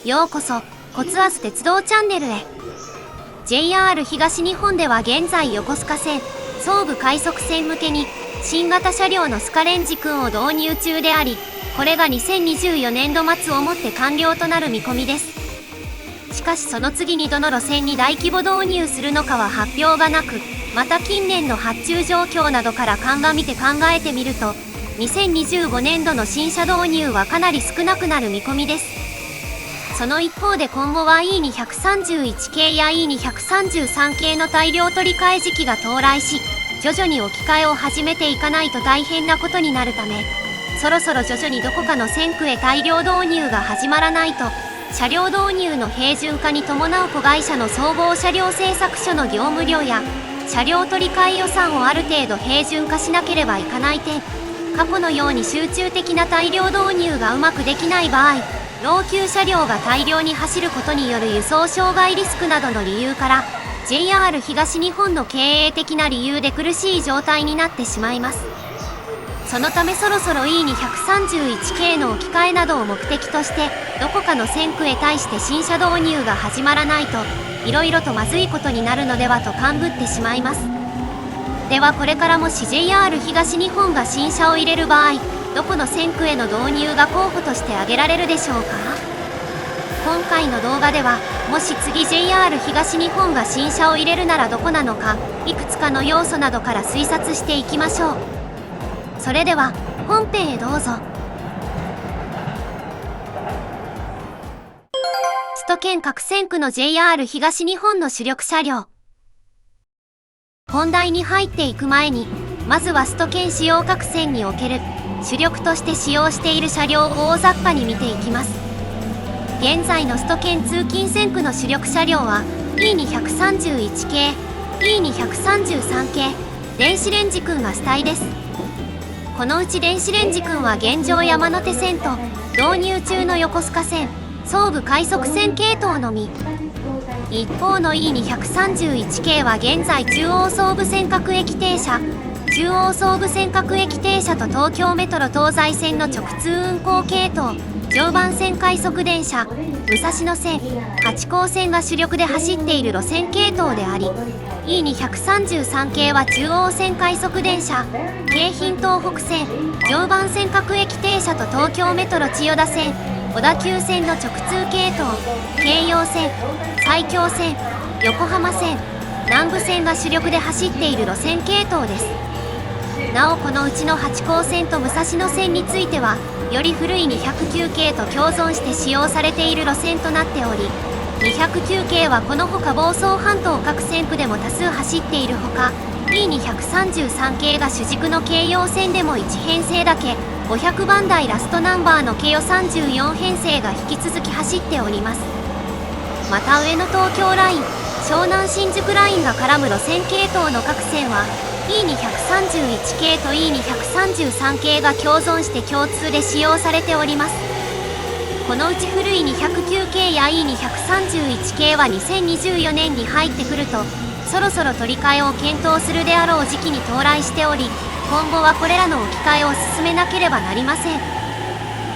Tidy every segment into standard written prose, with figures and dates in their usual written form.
ようこそコツアス鉄道チャンネルへ。 JR 東日本では現在横須賀線総武快速線向けに新型車両のスカレンジ君を導入中であり、これが2024年度末をもって完了となる見込みです。しかしその次にどの路線に大規模導入するのかは発表がなく、また近年の発注状況などから鑑みて考えてみると、2025年度の新車導入はかなり少なくなる見込みです。その一方で今後は E231 系や E233 系の大量取り替え時期が到来し、徐々に置き換えを始めていかないと大変なことになるため、そろそろ徐々にどこかの線区へ大量導入が始まらないと、車両導入の平準化に伴う子会社の総合車両製作所の業務量や車両取り替え予算をある程度平準化しなければいかない点、過去のように集中的な大量導入がうまくできない場合、老朽車両が大量に走ることによる輸送障害リスクなどの理由から、 JR 東日本の経営的な理由で苦しい状態になってしまいます。そのためそろそろ E231 系の置き換えなどを目的として、どこかの線区へ対して新車導入が始まらないといろいろとまずいことになるのではと勘ぐってしまいます。ではこれからもし JR 東日本が新車を入れる場合、どこの線区への導入が候補として挙げられるでしょうか。今回の動画では、もし次 JR 東日本が新車を入れるならどこなのか、いくつかの要素などから推察していきましょう。それでは本編へどうぞ。首都圏各線区の JR 東日本の主力車両。本題に入っていく前に、まずは首都圏主要各線における主力として使用している車両を大雑把に見ていきます。現在の首都圏通勤線区の主力車両は E231 系、E233 系、電子レンジ君が主体です。このうち電子レンジ君は現状山手線と導入中の横須賀線総武快速線系統のみ。一方の E231 系は現在中央総武線各駅停車、中央総武線各駅停車と東京メトロ東西線の直通運行系統、常磐線快速電車、武蔵野線、八高線が主力で走っている路線系統であり、E233 系は中央線快速電車、京浜東北線、常磐線各駅停車と東京メトロ千代田線、小田急線の直通系統、京葉線、埼京線、横浜線、南武線が主力で走っている路線系統です。なおこのうちの八高線と武蔵野線については、より古い209系と共存して使用されている路線となっており、209系はこのほか房総半島各線区でも多数走っているほか、E233 系が主軸の京葉線でも1編成だけ500番台ラストナンバーの京葉34編成が引き続き走っております。また上野東京ライン、湘南新宿ラインが絡む路線系統の各線は E231 系と E233 系が共存して共通で使用されております。このうち古い209系や E231 系は2024年に入ってくると、そろそろ取り替えを検討するであろう時期に到来しており、今後はこれらの置き換えを進めなければなりません。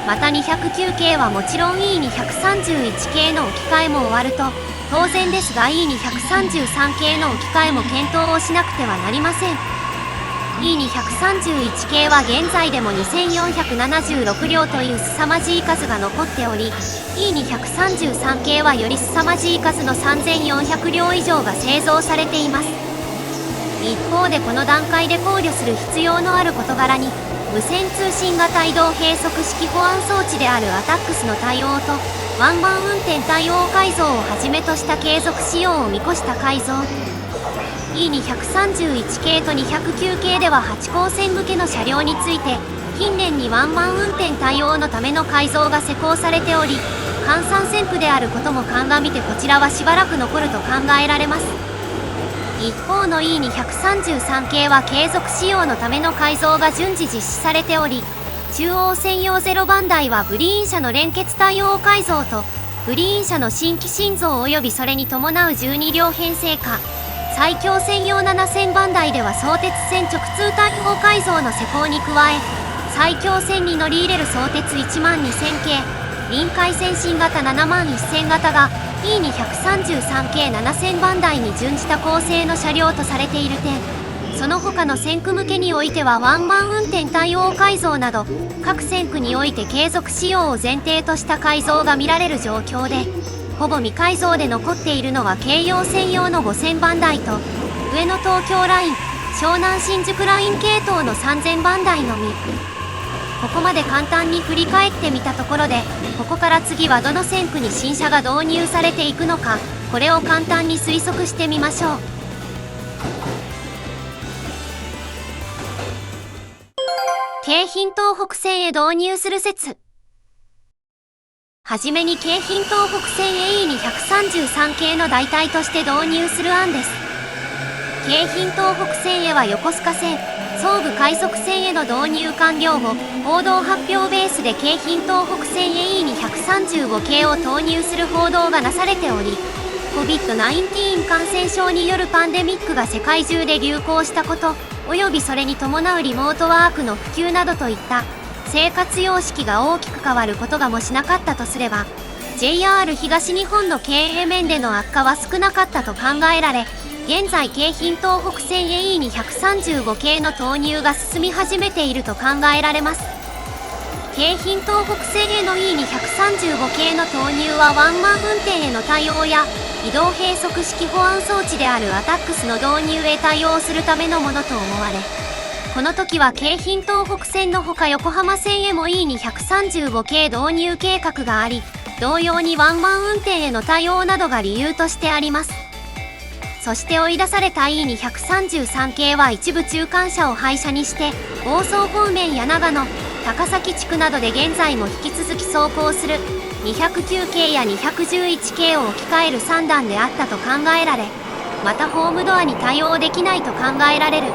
また209系はもちろん E231 系の置き換えも終わると当然ですが、 E233 系の置き換えも検討をしなくてはなりません。E231 系は現在でも2476両という凄まじい数が残っており、 E233 系はより凄まじい数の3400両以上が製造されています。一方でこの段階で考慮する必要のある事柄に、無線通信型移動閉塞式保安装置であるアタックスの対応とワンマン運転対応改造をはじめとした継続使用を見越した改造。 E231 系と209系では八高線向けの車両について近年にワンマン運転対応のための改造が施行されており、換算線区であることも鑑みてこちらはしばらく残ると考えられます。一方の E233 系は継続使用のための改造が順次実施されており、中央専用0番台はグリーン車の連結対応改造とグリーン車の新規新増及びそれに伴う12両編成化、埼京専用7000番台では相鉄線直通対応改造の施行に加え、埼京線に乗り入れる相鉄12000系、臨海線新型71000型が E233 系7000番台に準じた構成の車両とされている点、その他の線区向けにおいてはワンマン運転対応改造など各線区において継続使用を前提とした改造が見られる状況で、ほぼ未改造で残っているのは京葉専用の5000番台と上野東京ライン、湘南新宿ライン系統の3000番台のみ。ここまで簡単に振り返ってみたところで、ここから次はどの線区に新車が導入されていくのか、これを簡単に推測してみましょう。京浜東北線へ導入する説。はじめに京浜東北線へ E233 系の代替として導入する案です。京浜東北線へは横須賀線、総武快速線への導入完了後、報道発表ベースで京浜東北線へ E235 系を投入する報道がなされており、COVID-19 感染症によるパンデミックが世界中で流行したこと、およびそれに伴うリモートワークの普及などといった生活様式が大きく変わることがもしなかったとすれば、JR 東日本の経営面での悪化は少なかったと考えられ、現在京浜東北線へ E235 系の投入が進み始めていると考えられます。京浜東北線への E235 系の投入はワンマン運転への対応や移動閉塞式保安装置であるアタックスの導入へ対応するためのものと思われ、この時は京浜東北線のほか横浜線へも E235 系導入計画があり、同様にワンマン運転への対応などが理由としてあります。そして追い出された E233 系は一部中間車を廃車にして、房総方面や長野、高崎地区などで現在も引き続き走行する209系や211系を置き換える3段であったと考えられ、またホームドアに対応できないと考えられる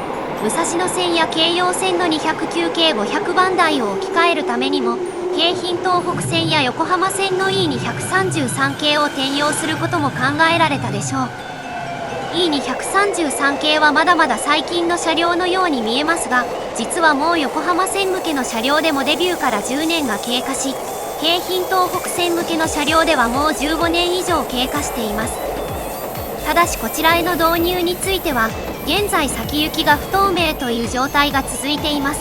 武蔵野線や京葉線の209系500番台を置き換えるためにも、京浜東北線や横浜線の E233 系を転用することも考えられたでしょう。E233 系はまだまだ最近の車両のように見えますが、実はもう横浜線向けの車両でもデビューから10年が経過し、京浜東北線向けの車両ではもう15年以上経過しています。ただしこちらへの導入については、現在先行きが不透明という状態が続いています。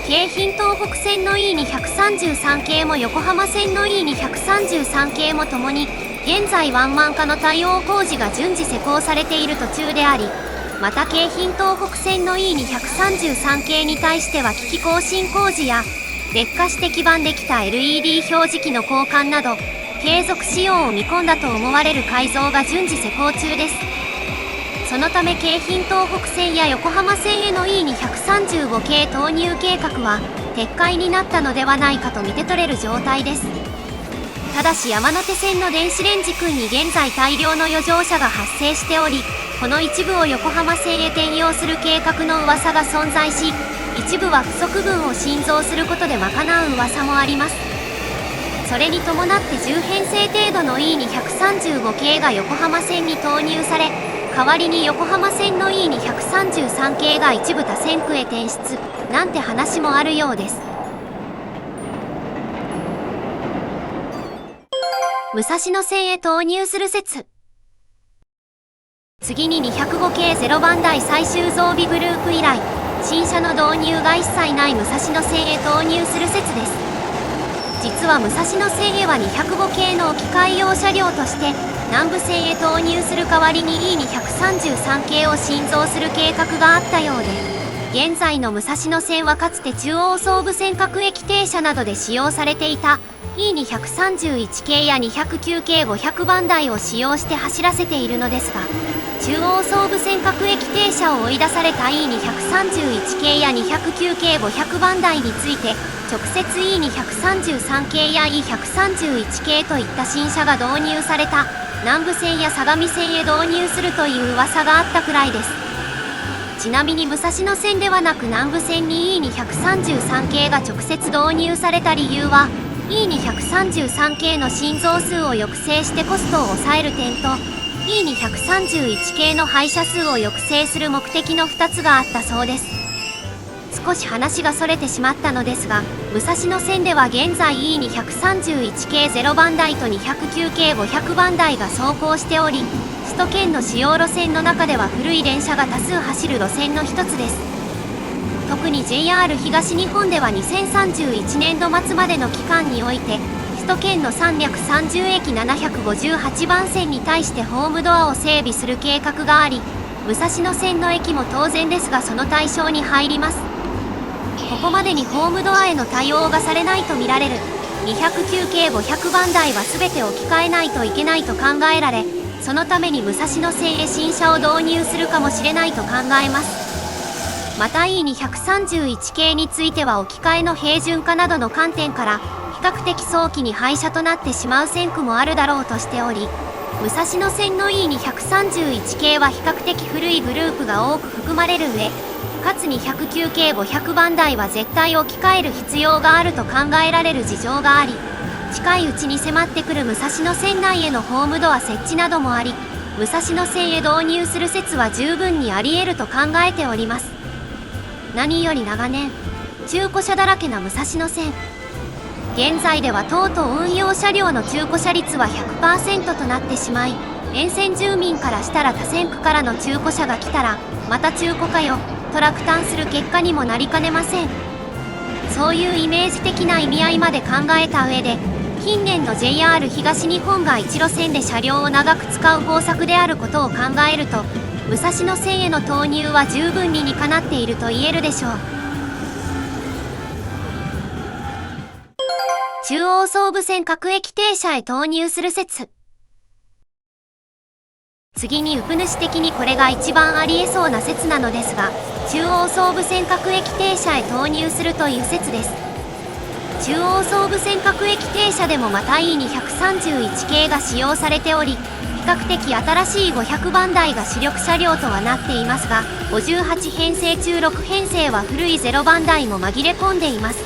京浜東北線の E233 系も横浜線の E233 系もともに、現在ワンマン化の対応工事が順次施行されている途中であり、また京浜東北線の E233 系に対しては機器更新工事や劣化して基板できた LED 表示器の交換など継続使用を見込んだと思われる改造が順次施行中です。そのため京浜東北線や横浜線への E235 系投入計画は撤回になったのではないかと見て取れる状態です。ただし山手線の電子レンジ君に現在大量の余剰車が発生しており、この一部を横浜線へ転用する計画の噂が存在し、一部は不足分を新増することで賄う噂もあります。それに伴って10編成程度の E235 系が横浜線に投入され、代わりに横浜線の E233 系が一部他線区へ転出なんて話もあるようです。武蔵野線へ投入する説。次に205系0番台最終増備グループ以来、新車の導入が一切ない武蔵野線へ投入する説です。実は武蔵野線へは205系の置き換え用車両として南武線へ投入する代わりに E233 系を新増する計画があったようで、現在の武蔵野線はかつて中央総武線各駅停車などで使用されていたE231 系や209系500番台を使用して走らせているのですが、中央総武線各駅停車を追い出された E231 系や209系500番台について直接 E233 系や E131 系といった新車が導入された南武線や相模線へ導入するという噂があったくらいです。ちなみに武蔵野線ではなく南武線に E233 系が直接導入された理由は、E233 系の新増数を抑制してコストを抑える点と E231 系の廃車数を抑制する目的の2つがあったそうです。少し話がそれてしまったのですが、武蔵野線では現在 E231 系0番台と209系500番台が走行しており、首都圏の主要路線の中では古い電車が多数走る路線の一つです。特に JR 東日本では2031年度末までの期間において、首都圏の330駅758番線に対してホームドアを整備する計画があり、武蔵野線の駅も当然ですがその対象に入ります。ここまでにホームドアへの対応がされないとみられる209系500番台は全て置き換えないといけないと考えられ、そのために武蔵野線へ新車を導入するかもしれないと考えます。また E231 系については置き換えの平準化などの観点から比較的早期に廃車となってしまう線区もあるだろうとしており、武蔵野線の E231 系は比較的古いグループが多く含まれる上、かつ209系500番台は絶対置き換える必要があると考えられる事情があり、近いうちに迫ってくる武蔵野線内へのホームドア設置などもあり、武蔵野線へ導入する説は十分にあり得ると考えております。何より長年中古車だらけな武蔵野線、現在ではとうとう運用車両の中古車率は 100% となってしまい、沿線住民からしたら他線区からの中古車が来たらまた中古かよと落胆する結果にもなりかねません。そういうイメージ的な意味合いまで考えた上で、近年の JR 東日本が1路線で車両を長く使う方策であることを考えると、武蔵野線への投入は十分理にかなっていると言えるでしょう。中央総武線各駅停車へ投入する説。次にウプ主的にこれが一番ありえそうな説なのですが、中央総武線各駅停車へ投入するという説です。中央総武線各駅停車でもまた E231 系が使用されており、比較的新しい500番台が主力車両とはなっていますが、58編成中6編成は古い0番台も紛れ込んでいます。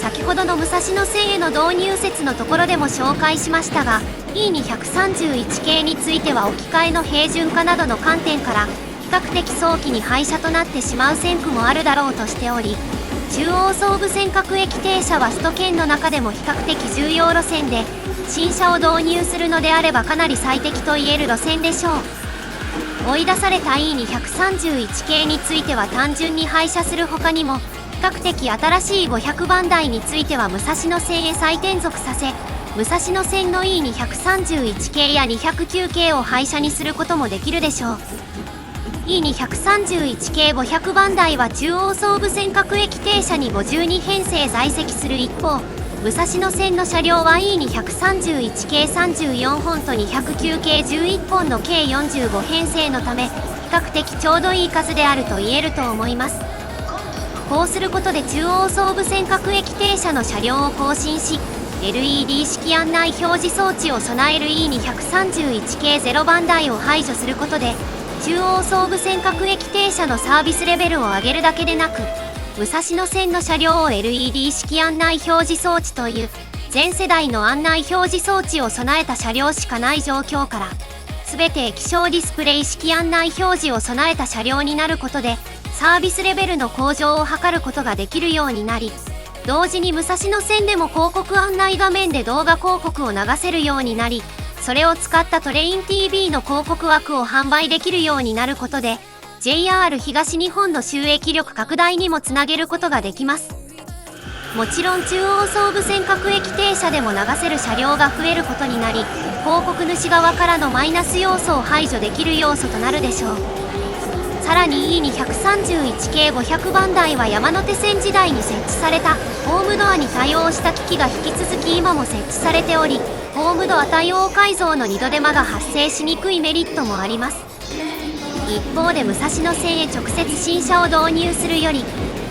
先ほどの武蔵野線への導入説のところでも紹介しましたが、 E231 系については置き換えの平準化などの観点から比較的早期に廃車となってしまう線区もあるだろうとしており、中央総武線各駅停車は首都圏の中でも比較的重要路線で、新車を導入するのであればかなり最適といえる路線でしょう。追い出された E231 系については単純に廃車する他にも、比較的新しい500番台については武蔵野線へ再転属させ、武蔵野線の E231 系や209系を廃車にすることもできるでしょう。E231 系500番台は中央総武線各駅停車に52編成在籍する一方、武蔵野線の車両は E231 系34本と209系11本の計45編成のため、比較的ちょうどいい数であると言えると思います。こうすることで中央総武線各駅停車の車両を更新し、LED 式案内表示装置を備える E231 系0番台を排除することで、中央総武線各駅停車のサービスレベルを上げるだけでなく、武蔵野線の車両を LED 式案内表示装置という全世代の案内表示装置を備えた車両しかない状況から、全て液晶ディスプレイ式案内表示を備えた車両になることで、サービスレベルの向上を図ることができるようになり、同時に武蔵野線でも広告案内画面で動画広告を流せるようになり、それを使ったトレイン TV の広告枠を販売できるようになることで、JR 東日本の収益力拡大にもつなげることができます。もちろん中央総武線各駅停車でも流せる車両が増えることになり、広告主側からのマイナス要素を排除できる要素となるでしょう。さらに E231 系500番台は山手線時代に設置されたホームドアに対応した機器が引き続き今も設置されており、ホームドア対応改造の2度手間が発生しにくいメリットもあります。一方で武蔵野線へ直接新車を導入するより、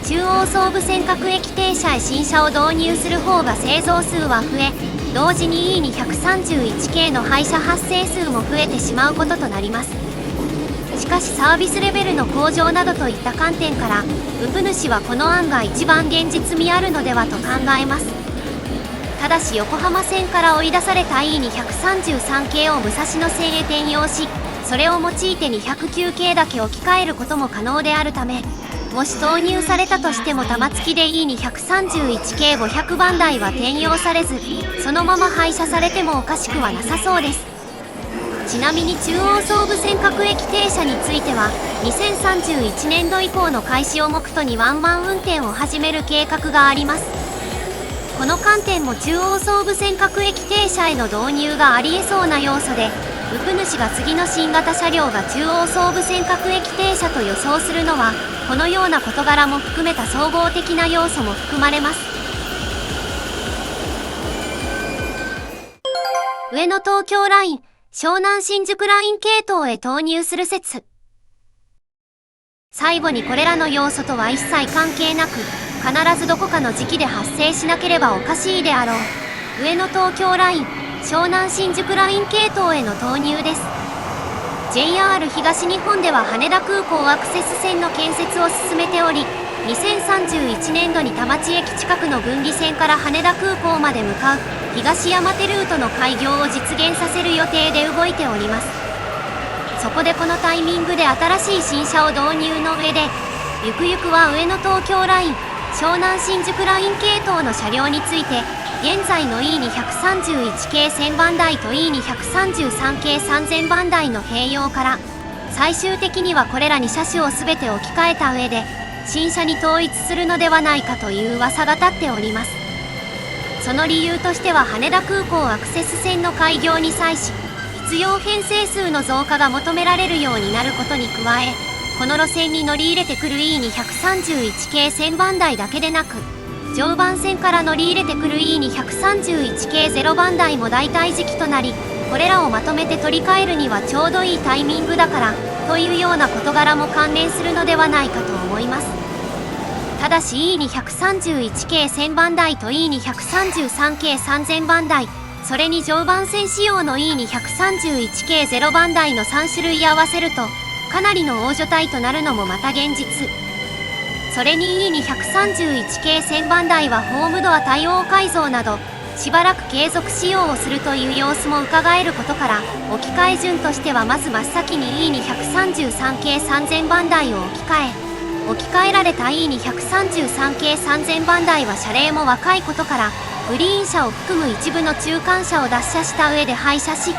中央総武線各駅停車へ新車を導入する方が製造数は増え、同時に E231 系の廃車発生数も増えてしまうこととなります。しかしサービスレベルの向上などといった観点から、ウプ主はこの案が一番現実味あるのではと考えます。ただし横浜線から追い出された E233 系を武蔵野線へ転用し、それを用いて209系だけ置き換えることも可能であるため、もし投入されたとしても玉突きで E231 系500番台は転用されず、そのまま廃車されてもおかしくはなさそうです。ちなみに中央総武線各駅停車については2031年度以降の開始を目途にワンマン運転を始める計画があります。この観点も中央総武線各駅停車への導入がありえそうな要素で、ウプ主が次の新型車両が中央総武線各駅停車と予想するのは、このような事柄も含めた総合的な要素も含まれます。上野東京ライン、湘南新宿ライン系統へ投入する説。最後にこれらの要素とは一切関係なく、必ずどこかの時期で発生しなければおかしいであろう。上野東京ライン、湘南新宿ライン系統への投入です。JR 東日本では羽田空港アクセス線の建設を進めており、2031年度に田町駅近くの分離線から羽田空港まで向かう東山手ルートの開業を実現させる予定で動いております。そこでこのタイミングで新しい新車を導入の上で、ゆくゆくは上野東京ライン、湘南新宿ライン系統の車両について、現在の E231 系1000番台と E233 系3000番台の併用から、最終的にはこれらに車種を全て置き換えた上で、新車に統一するのではないかという噂が立っております。その理由としては羽田空港アクセス線の開業に際し、必要編成数の増加が求められるようになることに加え、この路線に乗り入れてくる E231 系1000番台だけでなく、常磐線から乗り入れてくる E231 系0番台も代替時期となり、これらをまとめて取り替えるにはちょうどいいタイミングだからというような事柄も関連するのではないかと思います。ただし E231 系1000番台と E233 系3000番台、それに常磐線仕様の E231 系0番台の3種類合わせるとかなりの大所帯となるのもまた現実。それに E231 系1000番台はホームドア対応改造などしばらく継続使用をするという様子も伺えることから、置き換え順としてはまず真っ先に E233 系3000番台を置き換えられた E233 系3000番台は車齢も若いことから、グリーン車を含む一部の中間車を脱車した上で廃車し、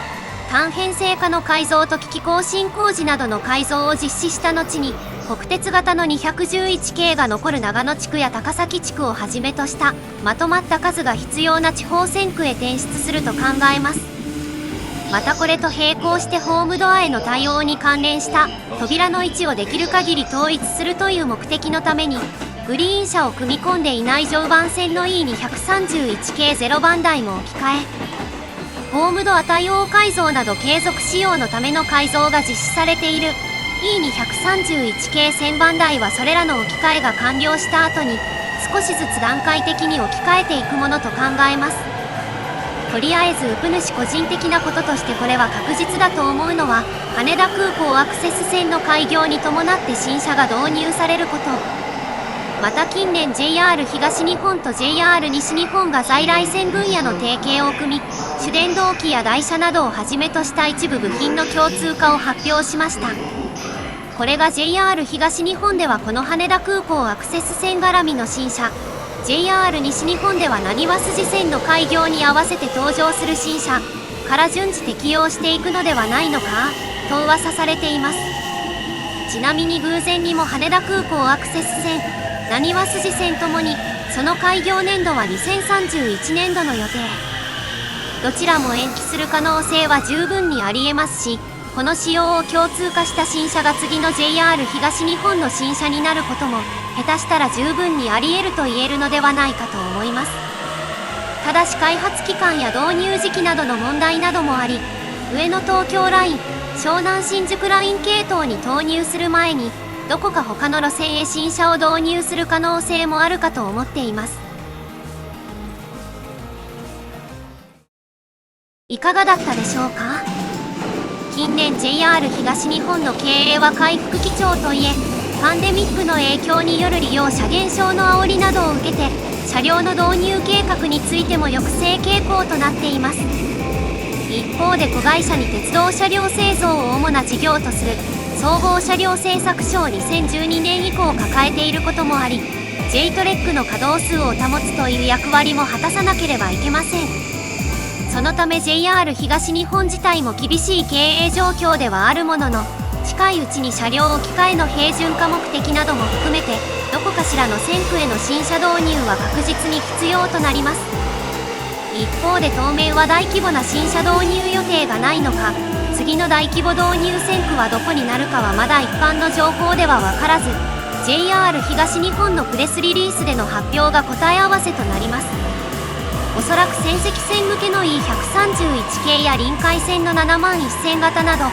単編成化の改造と機器更新工事などの改造を実施した後に、国鉄型の211系が残る長野地区や高崎地区をはじめとしたまとまった数が必要な地方線区へ転出すると考えます。またこれと並行してホームドアへの対応に関連した扉の位置をできる限り統一するという目的のために、グリーン車を組み込んでいない常磐線の E231 系0番台も置き換え、ホームドア対応改造など継続使用のための改造が実施されている E231 系1000番台はそれらの置き換えが完了した後に少しずつ段階的に置き換えていくものと考えます。とりあえずウプ主個人的なこととしてこれは確実だと思うのは、羽田空港アクセス線の開業に伴って新車が導入されること。また近年 JR 東日本と JR 西日本が在来線分野の提携を組み、主電動機や台車などをはじめとした一部部品の共通化を発表しました。これが JR 東日本ではこの羽田空港アクセス線絡みの新車、 JR 西日本ではなにわ筋線の開業に合わせて登場する新車から順次適用していくのではないのかと噂されています。ちなみに偶然にも羽田空港アクセス線、なにわ筋線ともにその開業年度は2031年度の予定。どちらも延期する可能性は十分にありえますし、この仕様を共通化した新車が次の JR 東日本の新車になることも下手したら十分にあり得ると言えるのではないかと思います。ただし開発期間や導入時期などの問題などもあり、上野東京ライン、湘南新宿ライン系統に投入する前にどこか他の路線へ新車を導入する可能性もあるかと思っています。いかがだったでしょうか。近年 JR 東日本の経営は回復基調といえ、パンデミックの影響による利用者減少の煽りなどを受けて車両の導入計画についても抑制傾向となっています。一方で子会社に鉄道車両製造を主な事業とする総合車両製作所を2012年以降抱えていることもあり、J トレックの稼働数を保つという役割も果たさなければいけません。そのため JR 東日本自体も厳しい経営状況ではあるものの、近いうちに車両置き換えの平準化目的なども含めてどこかしらの線区への新車導入は確実に必要となります。一方で当面は大規模な新車導入予定がないのか、次の大規模導入線区はどこになるかはまだ一般の情報では分からず、 JR 東日本のプレスリリースでの発表が答え合わせとなります。おそらく仙石線向けの E131 系や臨海線の7万1000型など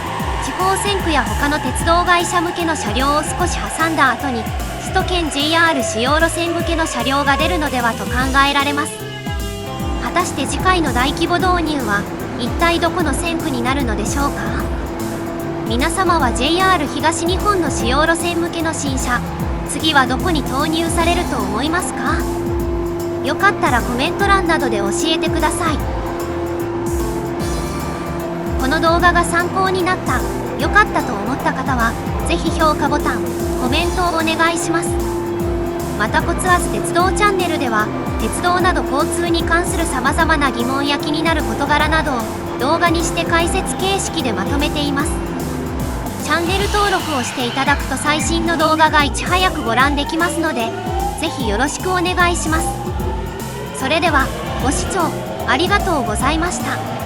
地方線区や他の鉄道会社向けの車両を少し挟んだ後に首都圏 JR 主要路線向けの車両が出るのではと考えられます。果たして次回の大規模導入は一体どこの線区になるのでしょうか。皆様は JR 東日本の主要路線向けの新車、次はどこに投入されると思いますか？よかったらコメント欄などで教えてください。この動画が参考になった、良かったと思った方はぜひ評価ボタン、コメントをお願いします。またコツアス鉄道チャンネルでは鉄道など交通に関するさまざまな疑問や気になる事柄などを動画にして解説形式でまとめています。チャンネル登録をしていただくと最新の動画がいち早くご覧できますので、ぜひよろしくお願いします。それではご視聴ありがとうございました。